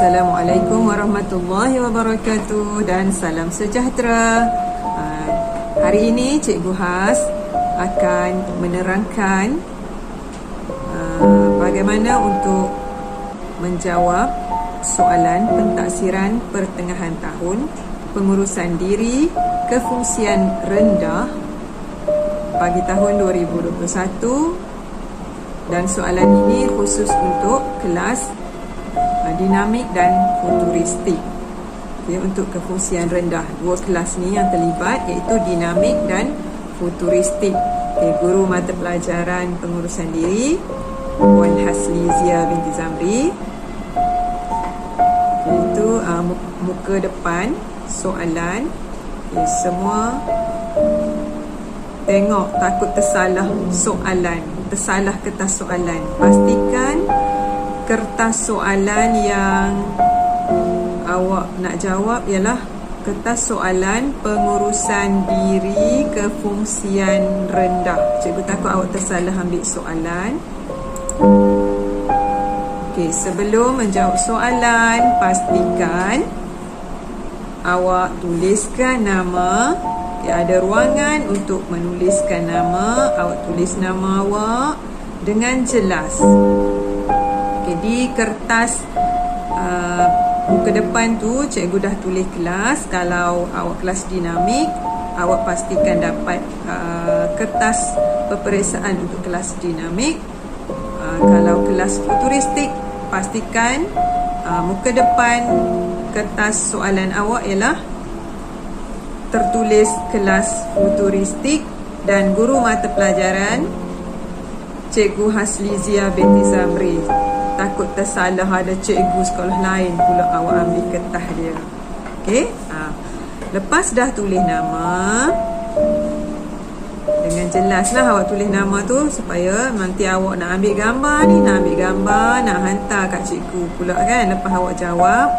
Assalamualaikum warahmatullahi wabarakatuh dan salam sejahtera. Hari ini Cikgu Has akan menerangkan bagaimana untuk menjawab soalan pentaksiran pertengahan tahun pengurusan diri kefungsian rendah bagi tahun 2021, dan soalan ini khusus untuk kelas dinamik dan futuristik. Okay, untuk kefungsian rendah, dua kelas ni yang terlibat iaitu dinamik dan futuristik. Okay, guru mata pelajaran pengurusan diri Puan Haslizia binti Zamri. Okay, itu muka depan soalan. Okay, semua tengok, takut tersalah soalan, tersalah kertas soalan. Pastikan kertas soalan yang awak nak jawab ialah kertas soalan pengurusan diri kefungsian rendah. Cikgu takut awak tersalah ambil soalan. Okey, sebelum menjawab soalan, pastikan awak tuliskan nama. Okay, ada ruangan untuk menuliskan nama. Awak tulis nama awak dengan jelas. Di kertas muka depan tu cikgu dah tulis kelas. Kalau awak kelas dinamik, awak pastikan dapat kertas peperiksaan untuk kelas dinamik. Kalau kelas futuristik, pastikan muka depan kertas soalan awak ialah tertulis kelas futuristik dan guru mata pelajaran Cikgu Haslizia binti Zamri. Takut tersalah ada cikgu sekolah lain pula awak ambil kertas dia. Okey? Lepas dah tulis nama, dengan jelaslah awak tulis nama tu supaya nanti awak nak ambil gambar ni, nak hantar kat cikgu pula kan. Lepas awak jawab,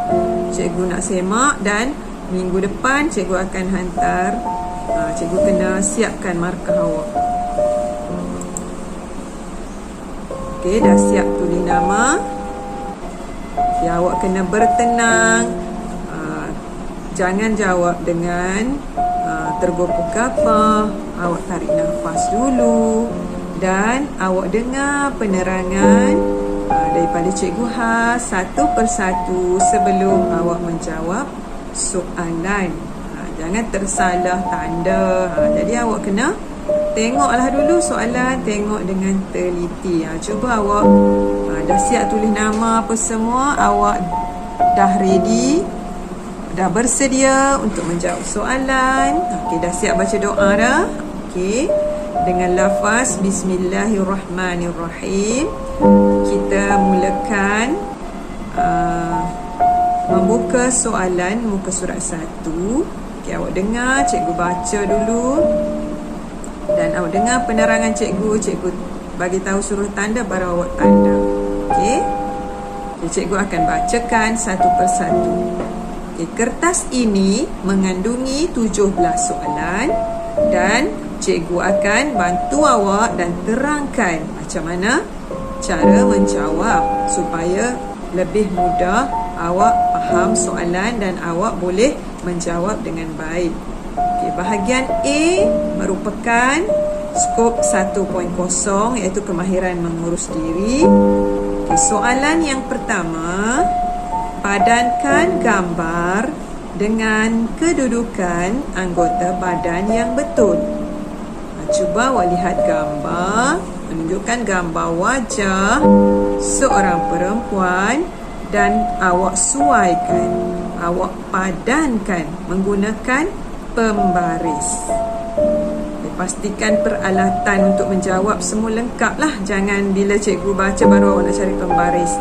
cikgu nak semak dan minggu depan cikgu akan hantar. Cikgu kena siapkan markah awak. Okey, dah siap tulis nama. Ya, awak kena bertenang. Jangan jawab dengan tergopoh-gapoh. Awak tarik nafas dulu dan awak dengar penerangan daripada Cikgu Has satu persatu sebelum awak menjawab soalan. Jangan tersalah tanda. Jadi awak kena tengoklah dulu soalan, tengok dengan teliti. Cuba awak dah siap tulis nama apa semua, awak dah ready, dah bersedia untuk menjawab soalan. Okey, dah siap baca doa dah. Okey, dengan lafaz Bismillahirrahmanirrahim kita mulakan membuka soalan muka surat 1. Okey, awak dengar cikgu baca dulu. Dan awak dengar penerangan cikgu. Cikgu bagi tahu suruh tanda baru awak tanda. Okey. Cikgu akan bacakan satu persatu. Okey, kertas ini mengandungi 17 soalan dan cikgu akan bantu awak dan terangkan macam mana cara menjawab supaya lebih mudah awak faham soalan dan awak boleh menjawab dengan baik. Bahagian A merupakan skop 1.0 iaitu kemahiran mengurus diri. Soalan yang pertama, padankan gambar dengan kedudukan anggota badan yang betul. Cuba awak lihat gambar, menunjukkan gambar wajah seorang perempuan dan awak suaikan, awak padankan menggunakan pembaris. Pastikan peralatan untuk menjawab semua lengkap lah. Jangan bila cikgu baca baru awak nak cari pembaris.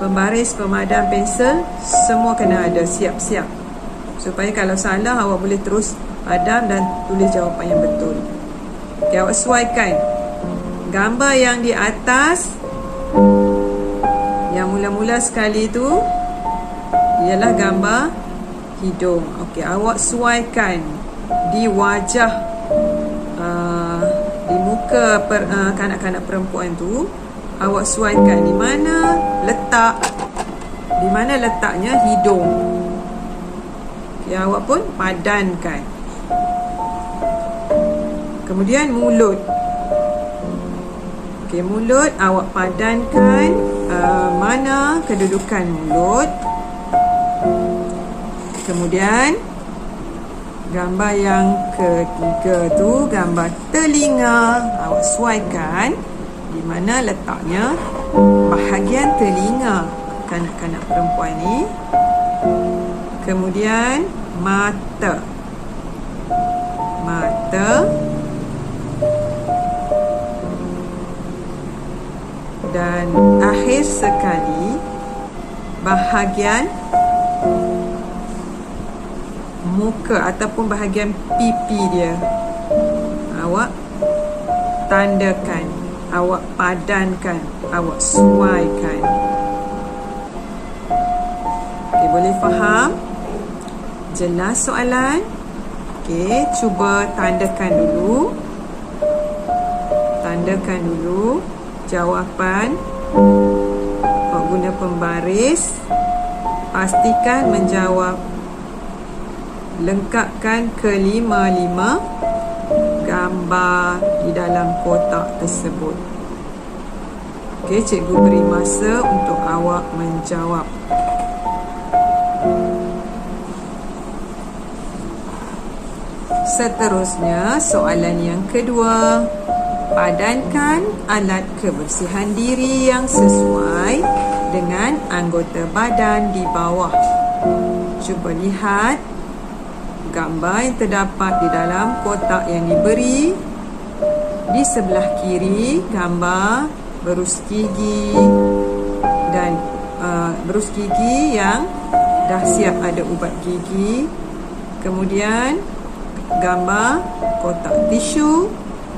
Pembaris, pemadam, pensel, semua kena ada siap-siap. Supaya kalau salah awak boleh terus padam dan tulis jawapan yang betul. Okay, awak sesuaikan gambar yang di atas. Yang mula-mula sekali tu ialah gambar hidung. Okey, awak sesuaikan di wajah di muka kanak-kanak perempuan tu. Awak sesuaikan di mana letak Di mana letaknya hidung. Okay, awak pun padankan. Kemudian mulut. Okay, mulut awak padankan. Mana kedudukan mulut. Kemudian gambar yang ketiga tu, gambar telinga. Awak sesuaikan di mana letaknya bahagian telinga kanak-kanak perempuan ni. Kemudian mata. Dan akhir sekali bahagian muka ataupun bahagian pipi dia. Awak tandakan, awak padankan, awak sesuaikan. Okey, boleh faham? Jelas soalan? Okey, cuba tandakan dulu. Tandakan dulu jawapan. Awak guna pembaris. Pastikan menjawab. Lengkapkan kelima-lima gambar di dalam kotak tersebut. Okey, cikgu beri masa untuk awak menjawab. Seterusnya, soalan yang kedua. Padankan alat kebersihan diri yang sesuai dengan anggota badan di bawah. Cuba lihat gambar yang terdapat di dalam kotak yang diberi. Di sebelah kiri, gambar berus gigi dan berus gigi yang dah siap ada ubat gigi. Kemudian gambar kotak tisu,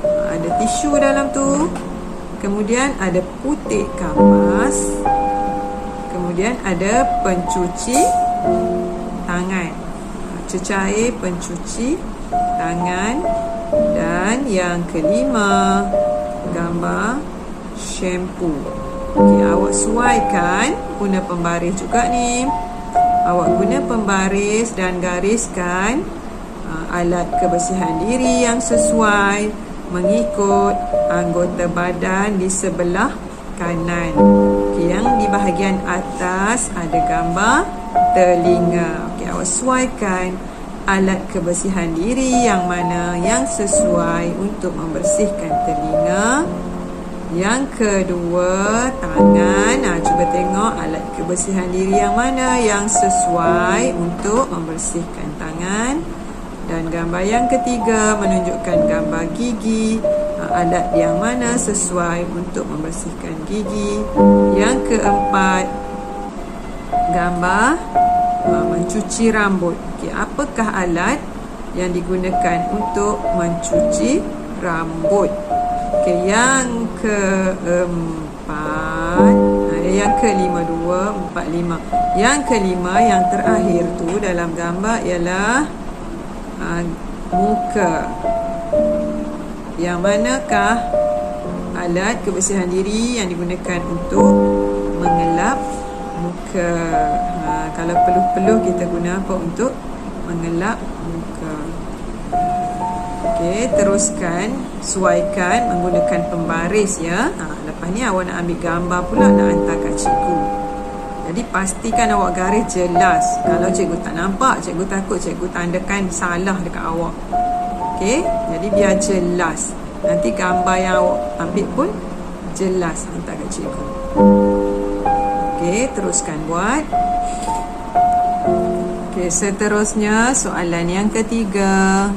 ada tisu dalam tu. Kemudian ada putik kapas. Kemudian ada pencuci tangan, cecair pencuci tangan. Dan yang kelima, gambar shampoo. Okey, awak sesuaikan guna pembaris juga ni. Awak guna pembaris dan gariskan alat kebersihan diri yang sesuai mengikut anggota badan di sebelah kanan. Okey, yang di bahagian atas ada gambar telinga. Okey, awak sesuaikan alat kebersihan diri yang mana yang sesuai untuk membersihkan telinga. Yang kedua, tangan. Cuba tengok alat kebersihan diri yang mana yang sesuai untuk membersihkan tangan. Dan gambar yang ketiga menunjukkan gambar gigi. Alat yang mana sesuai untuk membersihkan gigi. Yang keempat, gambar mencuci rambut. Okey, apakah alat yang digunakan untuk mencuci rambut? Okey, yang keempat, yang kelima, 2, 4, 5. Yang kelima, yang terakhir tu dalam gambar ialah muka. Yang manakah alat kebersihan diri yang digunakan untuk mengelap muka? Kalau peluh-peluh kita guna apa untuk mengelap muka? Okey, teruskan sesuaikan menggunakan pembaris ya. Lepas ni awak nak ambil gambar pula nak hantar kat cikgu. Jadi pastikan awak garis jelas. Kalau cikgu tak nampak, cikgu takut cikgu tandakan salah dekat awak. Okey, jadi biar jelas. Nanti gambar yang awak ambil pun jelas hantar kat cikgu. Okey, teruskan buat. Okey, seterusnya soalan yang ketiga.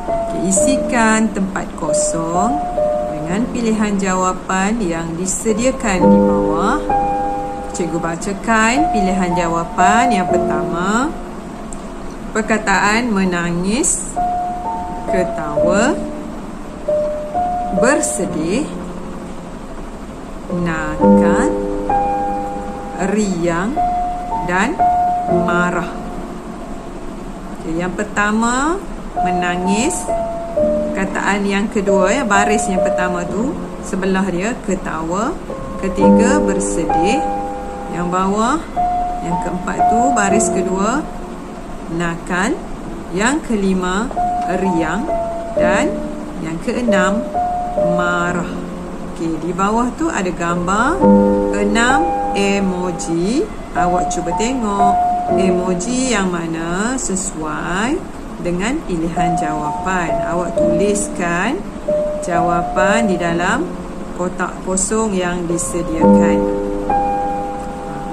Okey, isikan tempat kosong dengan pilihan jawapan yang disediakan di bawah. Cikgu bacakan pilihan jawapan. Yang pertama, perkataan menangis, ketawa, bersedih, nakal, riang dan marah. Okay, yang pertama menangis. Kataan yang kedua, baris yang pertama tu sebelah dia ketawa. Ketiga bersedih. Yang bawah, yang keempat tu baris kedua nakal, yang kelima riang, dan yang keenam marah. Okey, di bawah tu ada gambar 6 emoji. Awak cuba tengok emoji yang mana sesuai dengan pilihan jawapan. Awak tuliskan jawapan di dalam kotak kosong yang disediakan.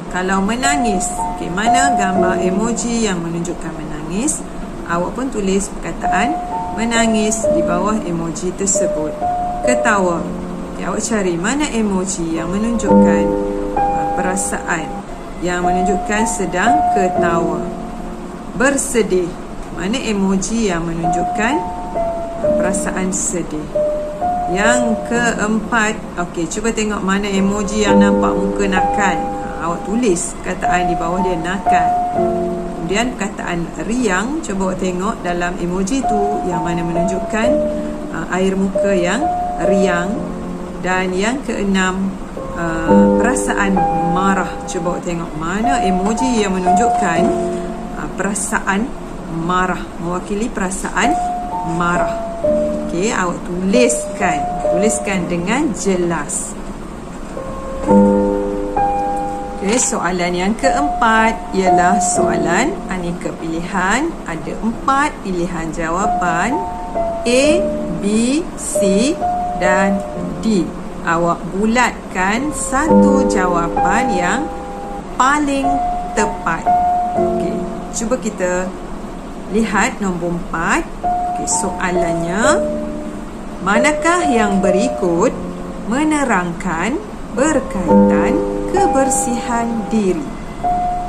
Kalau menangis, okay, mana gambar emoji yang menunjukkan menangis? Awak pun tulis perkataan menangis di bawah emoji tersebut. Ketawa, okay, awak cari mana emoji yang menunjukkan perasaan, yang menunjukkan sedang ketawa. Bersedih, mana emoji yang menunjukkan perasaan sedih. Yang keempat, okey, cuba tengok mana emoji yang nampak muka nakal. Awak tulis perkataan di bawah dia nakal. Kemudian perkataan riang, cuba awak tengok dalam emoji tu yang mana menunjukkan air muka yang riang. Dan yang keenam, perasaan marah. Cuba awak tengok mana emoji yang menunjukkan perasaan marah, mewakili perasaan marah. Okey, awak tuliskan dengan jelas. Okey, soalan yang keempat ialah soalan aneka pilihan. Ada 4 pilihan jawapan, A, B, C dan D. Awak bulatkan satu jawapan yang paling tepat. Okey, cuba kita lihat nombor 4. Okey, soalannya, manakah yang berikut menerangkan berkaitan kebersihan diri?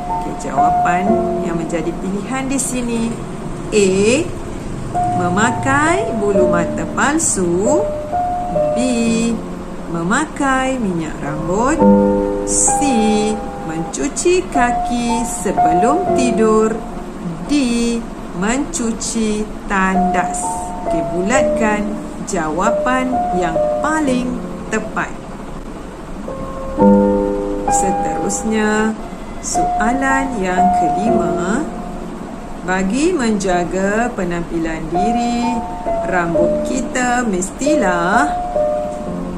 Okey, jawapan yang menjadi pilihan di sini: A, memakai bulu mata palsu, B, memakai minyak rambut, C, mencuci kaki sebelum tidur, D, mencuci tandas. Okey, bulatkan jawapan yang paling tepat. Seterusnya, soalan yang kelima. Bagi menjaga penampilan diri, rambut kita mestilah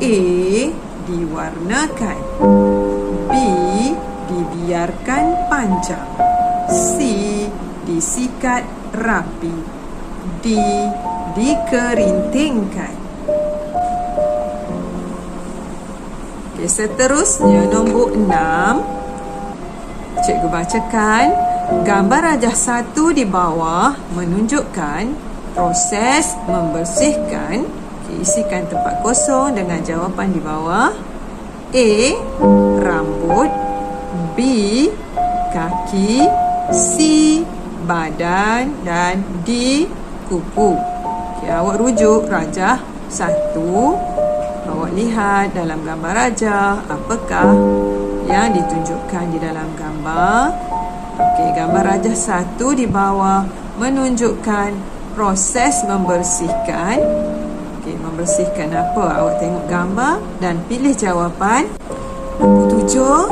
A, diwarnakan, B, dibiarkan panjang, C, disikat rapi, D, dikerintingkan. Okey, seterusnya nombor 6. Cikgu bacakan gambar rajah 1 di bawah menunjukkan proses membersihkan. Okey, isikan tempat kosong dengan jawapan di bawah. A, rambut, B, kaki, C, badan dan D, kuku. Okay, awak rujuk rajah 1. Awak lihat dalam gambar rajah apakah yang ditunjukkan di dalam gambar. Okey, gambar rajah 1 di bawah menunjukkan proses membersihkan. Okey, membersihkan apa? Awak tengok gambar dan pilih jawapan. Nombor 7,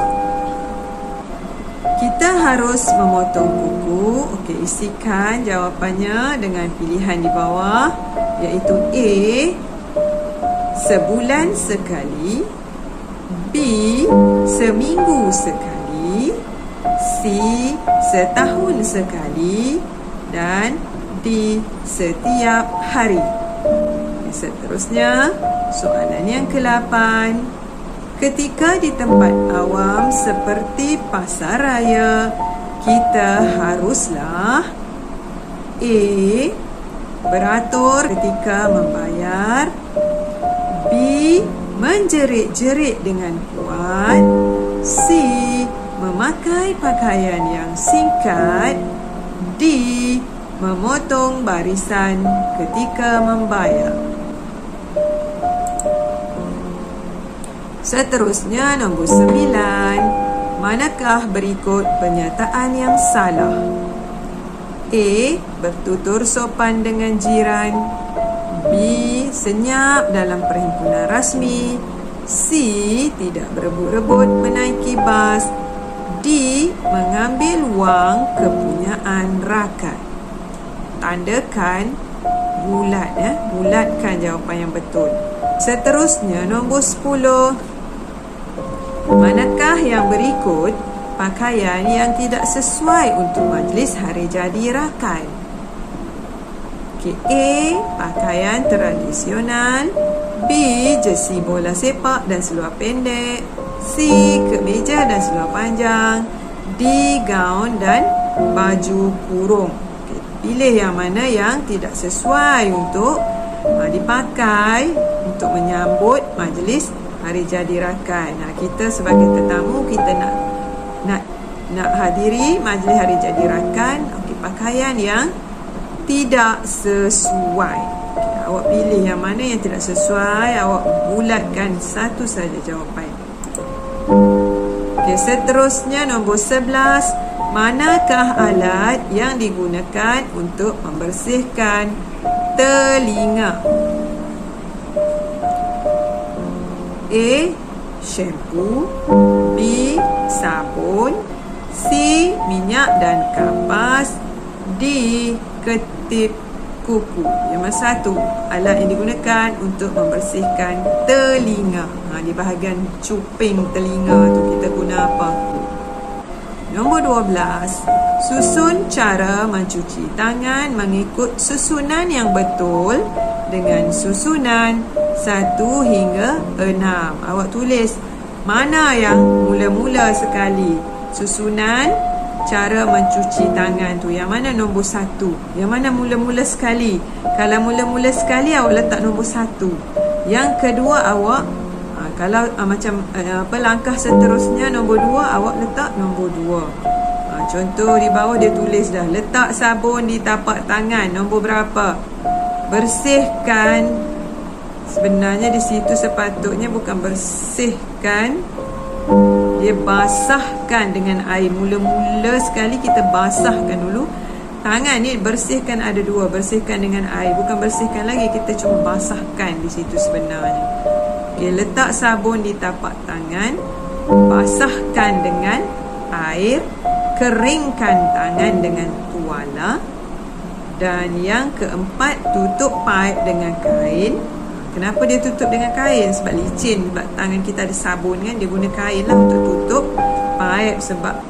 kita harus memotong kuku. Okey, isikan jawapannya dengan pilihan di bawah, iaitu A, sebulan sekali, B, seminggu sekali, C, setahun sekali, dan D, setiap hari. Seterusnya, soalan yang ke-8. Ketika di tempat awam seperti pasar raya, kita haruslah A, beratur ketika membayar, B, menjerit-jerit dengan kuat, C, memakai pakaian yang singkat, D, memotong barisan ketika membayar. Seterusnya nombor 9. Manakah berikut pernyataan yang salah? A, bertutur sopan dengan jiran, B, senyap dalam perhimpunan rasmi, C, tidak berebut-rebut menaiki bas, D. Mengambil wang kepunyaan rakan. Tandakan bulat, bulatkan jawapan yang betul. Seterusnya nombor 10. Manakah yang berikut pakaian yang tidak sesuai untuk majlis hari jadi rakan? Okay, A. Pakaian tradisional. B. Jersey bola sepak dan seluar pendek. C. Kemeja dan seluar panjang. D. Gaun dan baju kurung. Okay, pilih yang mana yang tidak sesuai untuk dipakai untuk menyambut majlis hari jadi rakan. Kita sebagai tetamu, kita nak hadiri majlis hari jadi rakan. Okay, pakaian yang tidak sesuai. Okay, awak pilih yang mana yang tidak sesuai, awak bulatkan satu saja jawapan. Okay, seterusnya nombor 11. Manakah alat yang digunakan untuk membersihkan telinga? A. Shampoo. B. Sabun. C. Minyak dan kapas. D. Ketip kuku. Yang mana satu alat yang digunakan untuk membersihkan telinga? Di bahagian cuping telinga tu kita guna apa? Nombor 12. Susun cara mencuci tangan mengikut susunan yang betul dengan susunan 1 hingga 6. Awak tulis mana yang mula-mula sekali susunan cara mencuci tangan tu. Yang mana nombor 1? Yang mana mula-mula sekali? Kalau mula-mula sekali, awak letak nombor 1. Yang kedua, awak kalau langkah seterusnya nombor 2, awak letak nombor 2. Contoh di bawah dia tulis dah, letak sabun di tapak tangan. Nombor berapa? Bersihkan. Sebenarnya di situ sepatutnya bukan bersihkan, dia basahkan dengan air. Mula-mula sekali kita basahkan dulu. Tangan ni bersihkan ada 2. Bersihkan dengan air, bukan bersihkan lagi, kita cuma basahkan di situ sebenarnya. Okay, letak sabun di tapak tangan, basahkan dengan air, keringkan tangan dengan tuala. Dan yang keempat, tutup paip dengan kain. Kenapa dia tutup dengan kain? Sebab licin. Sebab tangan kita ada sabun kan, dia guna kain lah untuk tutup paip. Sebab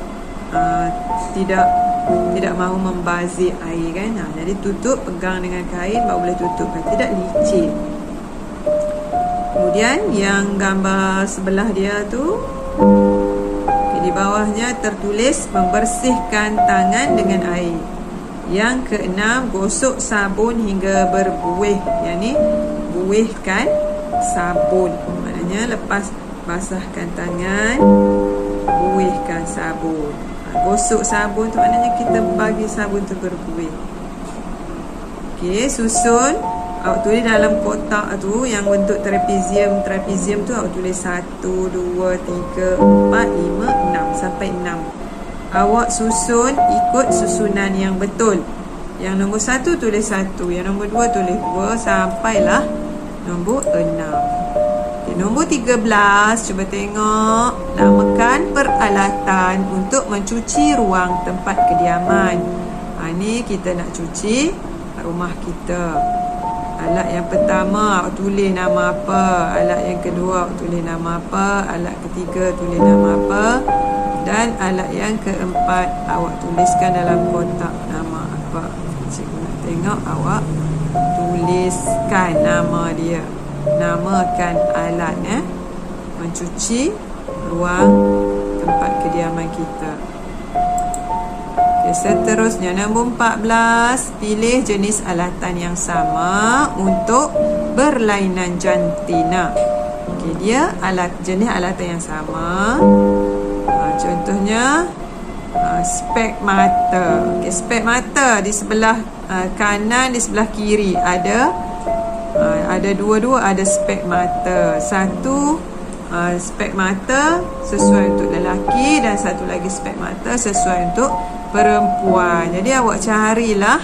tidak mahu membazir air kan. Jadi tutup, pegang dengan kain baru boleh tutup, tidak licin. Kemudian yang gambar sebelah dia tu, di bawahnya tertulis membersihkan tangan dengan air. Yang keenam, gosok sabun hingga berbuih. Yang ni buihkan sabun. Maknanya lepas basahkan tangan, buihkan sabun. Gosok sabun tu maknanya kita bagi sabun tu berbuih. Okey, susun. Awak tulis dalam kotak tu yang bentuk trapezium. Trapezium tu awak tulis 1, 2, 3, 4, 5, 6 sampai 6. Awak susun ikut susunan yang betul. Yang nombor 1 tulis 1, yang nombor 2 tulis 2 sampailah nombor 6. Okay, nombor 13, cuba tengok. Namakan peralatan untuk mencuci ruang tempat kediaman. Ni kita nak cuci rumah kita. Alat yang pertama awak tulis nama apa, alat yang kedua awak tulis nama apa, alat ketiga tulis nama apa, dan alat yang keempat awak tuliskan dalam kotak nama apa. Cikgu nak tengok awak tuliskan nama dia. Namakan alat mencuci ruang tempat kediaman kita. Okay, seterusnya nombor 14, pilih jenis alatan yang sama untuk berlainan jantina. Okay, dia jenis alatan yang sama. Contohnya spek mata. Okay, spek mata di sebelah kanan, di sebelah kiri ada dua-dua ada spek mata. Satu spek mata sesuai untuk lelaki dan satu lagi spek mata sesuai untuk perempuan. Jadi awak carilah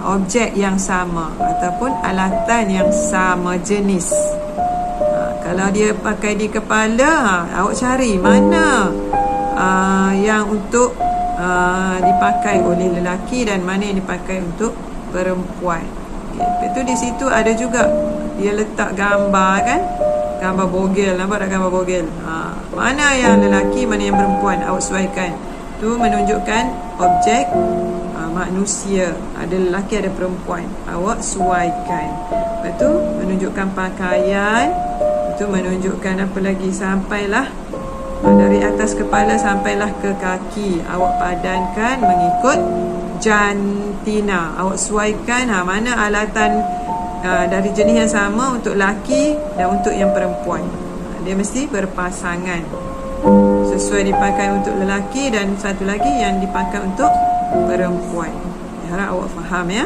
objek yang sama ataupun alatan yang sama jenis. Kalau dia pakai di kepala, awak cari mana yang untuk dipakai oleh lelaki dan mana yang dipakai untuk perempuan. Lepas tu di situ ada juga dia letak gambar kan, gambar bogel. Nampak tak gambar bogel? Mana yang lelaki, mana yang perempuan, awak sesuaikan. Tu menunjukkan objek manusia, ada lelaki ada perempuan, awak sesuaikan. Lepas tu menunjukkan pakaian, itu menunjukkan apa lagi, sampailah dari atas kepala sampailah ke kaki, awak padankan mengikut jantina, awak sesuaikan mana alatan dari jenis yang sama untuk lelaki dan untuk yang perempuan. Dia mesti berpasangan, sesuai dipakai untuk lelaki dan satu lagi yang dipakai untuk perempuan. Harap awak faham ya.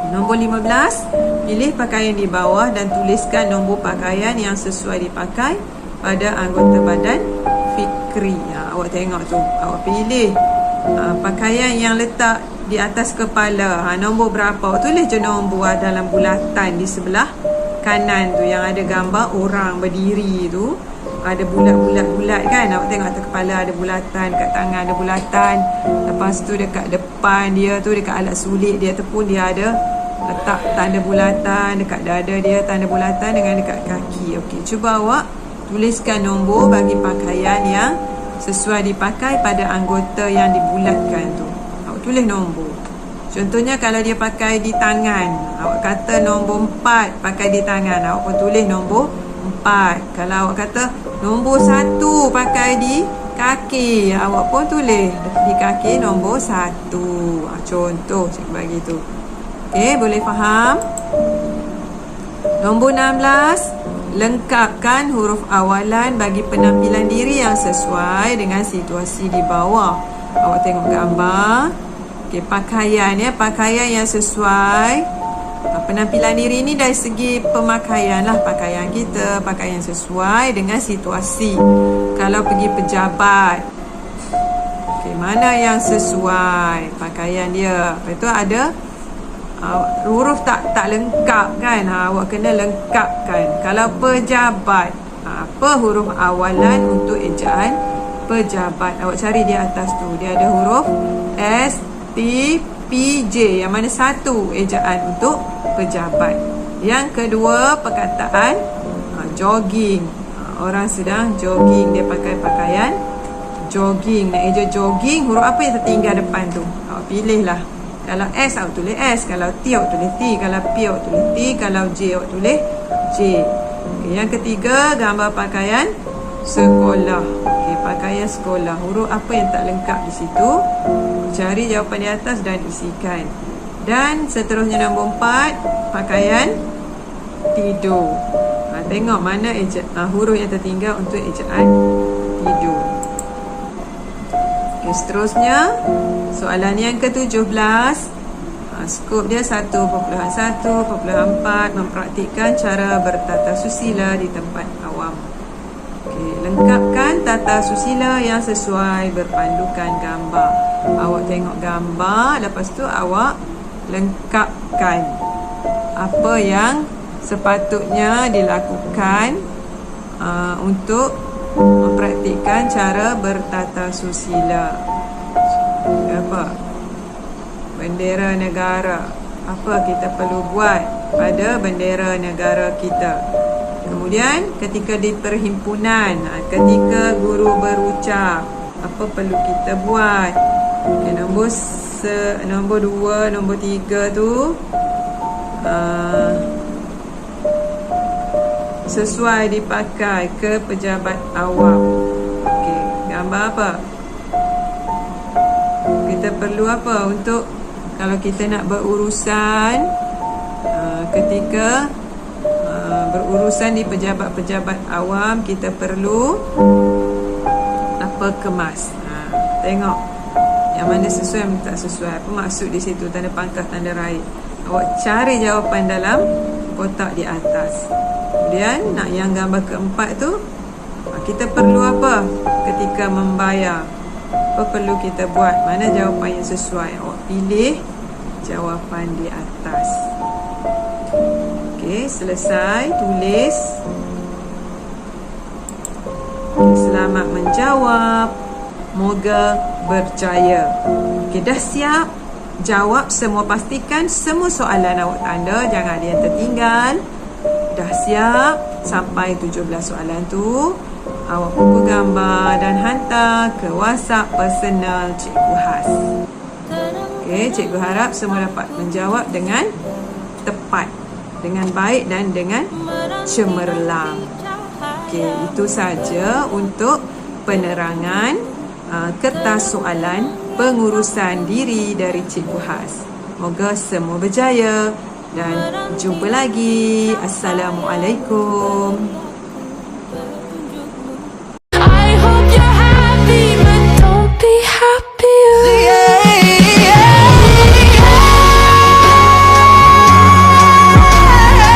Nombor 15, pilih pakaian di bawah dan tuliskan nombor pakaian yang sesuai dipakai pada anggota badan fikri. Awak tengok tu, awak pilih pakaian yang letak di atas kepala, nombor berapa, awak tulis je nombor dalam bulatan di sebelah kanan tu yang ada gambar orang berdiri tu. Ada bulat-bulat kan, awak tengok atas kepala ada bulatan, kat tangan ada bulatan, lepas tu dekat depan dia tu, dekat alat sulit dia tu pun dia ada letak tanda bulatan, dekat dada dia tanda bulatan dengan dekat kaki. Okey, cuba awak tuliskan nombor bagi pakaian yang sesuai dipakai pada anggota yang dibulatkan tu. Awak tulis nombor. Contohnya kalau dia pakai di tangan, awak kata nombor 4 pakai di tangan, awak pun tulis nombor 4. Kalau awak kata nombor 1 pakai di kaki, awak pun tulis di kaki nombor 1. Contoh cikgu bagi tu. Okey, boleh faham? Nombor 16, lengkapkan huruf awalan bagi penampilan diri yang sesuai dengan situasi di bawah. Awak tengok gambar. Okey, pakaian ya, pakaian yang sesuai penampilan diri ni dari segi pemakaian lah, pakaian kita, pakaian sesuai dengan situasi. Kalau pergi pejabat, okey, mana yang sesuai pakaian dia. Lepas tu ada huruf tak lengkap kan, awak kena lengkapkan. Kalau pejabat, apa huruf awalan untuk ejaan pejabat, awak cari di atas tu, dia ada huruf S, T, P, J, yang mana satu ejaan untuk pejabat. Yang kedua perkataan jogging, orang sedang jogging, dia pakai pakaian jogging, nak eja jogging, huruf apa yang tertinggal depan tu, awak pilih lah. Kalau S awak tulis S, kalau T awak tulis T, kalau P awak tulis T, kalau J awak tulis J. Okay, yang ketiga gambar pakaian sekolah. Okay, pakaian sekolah, huruf apa yang tak lengkap di situ, cari jawapan di atas dan isikan. Dan seterusnya nombor 4, pakaian tidur. Tengok mana huruf yang tertinggal untuk ejaan tidur. Okay, seterusnya soalan yang ke-17, skop dia 1.1.4, mempraktikkan cara bertata susila di tempat awam. Okay, lengkapkan tata susila yang sesuai berpandukan gambar. Awak tengok gambar, lepas tu awak lengkapkan apa yang sepatutnya dilakukan untuk mempraktikkan cara bertata susila. Apa? Bendera negara. Apa kita perlu buat pada bendera negara kita? Kemudian ketika di perhimpunan, ketika guru berucap, apa perlu kita buat? Okay, nombor 2, nombor 3 tu sesuai dipakai ke pejabat awam. Okey, gambar apa? Kita perlu apa untuk kalau kita nak berurusan ketika berurusan di pejabat-pejabat awam, kita perlu apa, kemas. Tengok yang mana sesuai, yang tak sesuai, apa maksud di situ, tanda pangkah, tanda raih. Awak cari jawapan dalam kotak di atas. Kemudian nak yang gambar keempat tu, kita perlu apa ketika membayar, apa perlu kita buat, mana jawapan yang sesuai. Awak pilih jawapan di atas. Okey, selesai tulis. Okay, selamat menjawab. Moga berjaya. Okey, dah siap? Jawab semua, pastikan semua soalan awak tanda, jangan ada yang tertinggal. Dah siap? Sampai 17 soalan tu, awak pukul gambar dan hantar ke WhatsApp personal Cikgu Has. Okey, cikgu harap semua dapat menjawab dengan tepat, dengan baik dan dengan cemerlang. Okey, itu saja untuk penerangan kertas soalan pengurusan diri dari Cikgu Has. Moga semua berjaya dan jumpa lagi. Assalamualaikum.